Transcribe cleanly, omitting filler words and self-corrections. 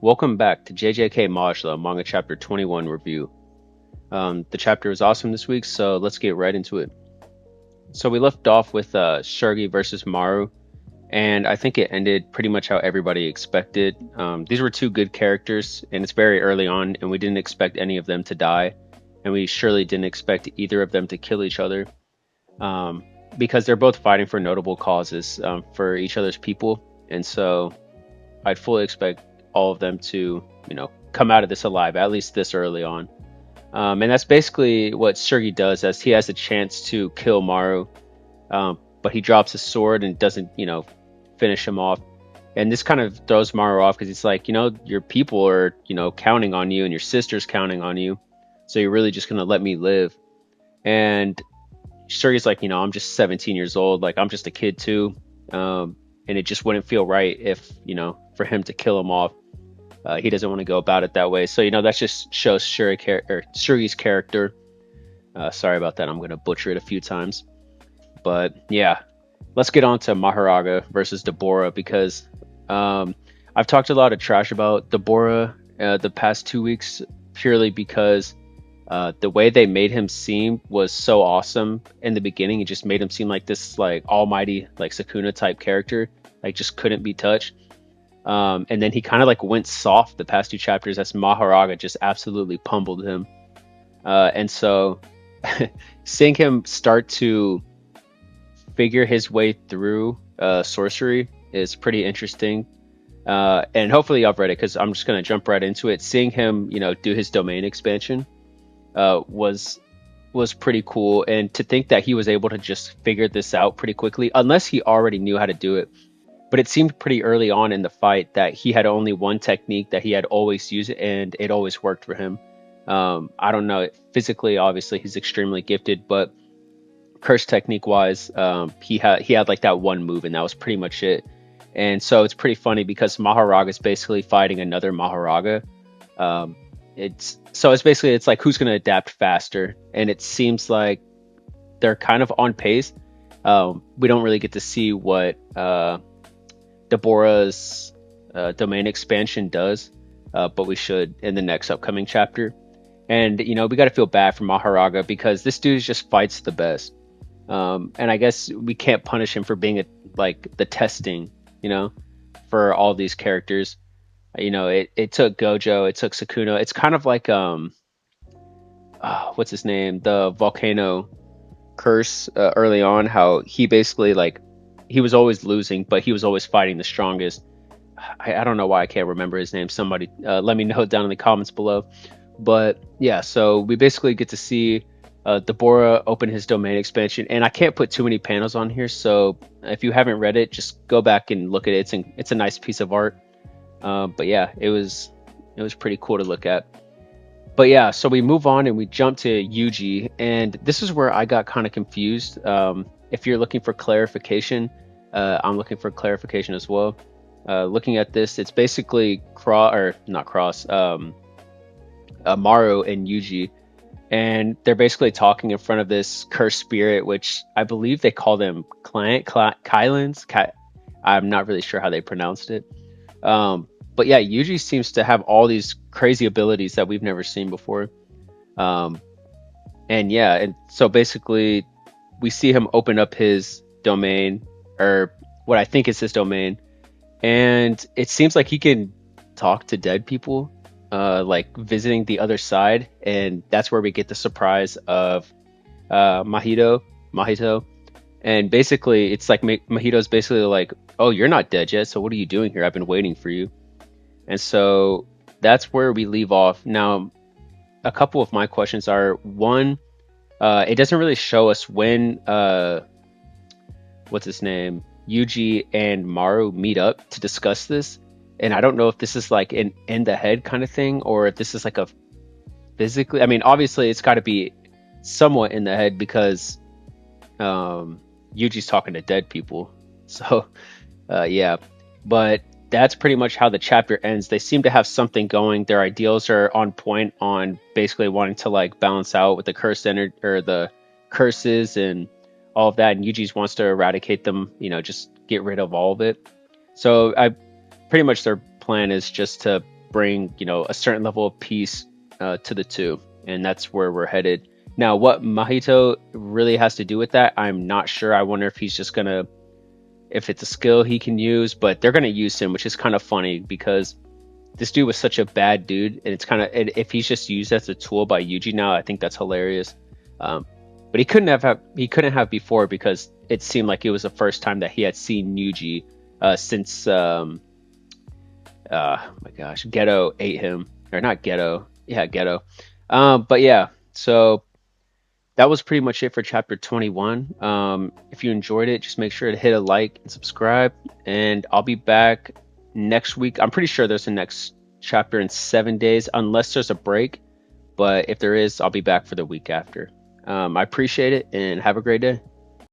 Welcome back to JJK Modulo Manga Chapter 21 review. The chapter was awesome this week, so let's get right into it. So we left off with Shurgi versus Maru, and I think it ended pretty much how everybody expected. These were two good characters, and it's very early on, and we didn't expect any of them to die, and we surely didn't expect either of them to kill each other, um, because they're both fighting for notable causes for each other's people, and so I'd fully expect all of them to, come out of this alive, at least this early on. And that's basically what Sergi does, as he has a chance to kill Maru, but he drops his sword and doesn't, finish him off. And this kind of throws Maru off because he's like, your people are, counting on you, and your sister's counting on you. So you're really just gonna let me live. And Sergi's like, I'm just 17 years old, like I'm just a kid too. And it just wouldn't feel right if, for him to kill him off. He doesn't want to go about it that way. So, that just shows Shuri's character. Sorry about that. I'm going to butcher it a few times. But yeah, let's get on to Maharaga versus Deborah, because I've talked a lot of trash about Deborah the past 2 weeks, purely because the way they made him seem was so awesome in the beginning. It just made him seem like this like almighty, like Sukuna type character, like just couldn't be touched. And then he kind of like went soft the past two chapters as Maharaga just absolutely pummeled him. And so seeing him start to figure his way through sorcery is pretty interesting. And hopefully I've read it, because I'm just going to jump right into it. Seeing him, do his domain expansion was pretty cool. And to think that he was able to just figure this out pretty quickly, unless he already knew how to do it. But it seemed pretty early on in the fight that he had only one technique that he had always used, and it always worked for him. I don't know. Physically, obviously, he's extremely gifted, but curse technique wise, he had like that one move, and that was pretty much it. And so it's pretty funny because Maharaga is basically fighting another Maharaga. It's like who's going to adapt faster, and it seems like they're kind of on pace. We don't really get to see what Deborah's domain expansion does, but we should in the next upcoming chapter. And we got to feel bad for Maharaga, because this dude just fights the best. And I guess we can't punish him for being like the testing, for all these characters. It took Gojo, it took Sukuna. It's kind of like what's his name, the volcano curse early on, how he basically like he was always losing, but he was always fighting the strongest. I don't know why I can't remember his name. Somebody let me know down in the comments below. But yeah, so we basically get to see Deborah open his domain expansion, and I can't put too many panels on here, so if you haven't read it, just go back and look at it. It's a nice piece of art. But yeah, it was pretty cool to look at. But yeah, so we move on and we jump to Yuji, and this is where I got kind of confused. If you're looking for clarification, I'm looking for clarification as well. Looking at this, it's basically Maru and Yuji, and they're basically talking in front of this cursed spirit, which I believe they call them Kylans. I'm not really sure how they pronounced it. But yeah, Yuji seems to have all these crazy abilities that we've never seen before. And yeah, and so basically we see him open up his domain, or what I think is his domain, and it seems like he can talk to dead people, like visiting the other side, and that's where we get the surprise of Mahito. And basically it's like Mahito's basically like, oh, you're not dead yet, so what are you doing here? I've been waiting for you. And so that's where we leave off. Now, a couple of my questions are, one, it doesn't really show us when what's his name, Yuji and Maru meet up to discuss this. And I don't know if this is like an in the head kind of thing, or if this is like a physically, I mean, obviously it's got to be somewhat in the head, because Yuji's talking to dead people. So yeah, but that's pretty much how the chapter ends. They seem to have something going. Their ideals are on point on basically wanting to like balance out with the curse energy, or the curses and all of that. And Yuji's wants to eradicate them, just get rid of all of it. So I pretty much their plan is just to bring, a certain level of peace to the two, and that's where we're headed. Now, what Mahito really has to do with that, I'm not sure. I wonder if he's just gonna, if it's a skill he can use, but they're gonna use him, which is kind of funny because this dude was such a bad dude, and it's kind of, if he's just used as a tool by Yuji now, I think that's hilarious. Um, but he couldn't have before because it seemed like it was the first time that he had seen Yuji since my gosh, Ghetto ate him, or not Ghetto, yeah, Ghetto. But yeah, so that was pretty much it for chapter 21. If you enjoyed it, just make sure to hit a like and subscribe, and I'll be back next week. I'm pretty sure there's a next chapter in 7 days, unless there's a break. But if there is, I'll be back for the week after. I appreciate it and have a great day.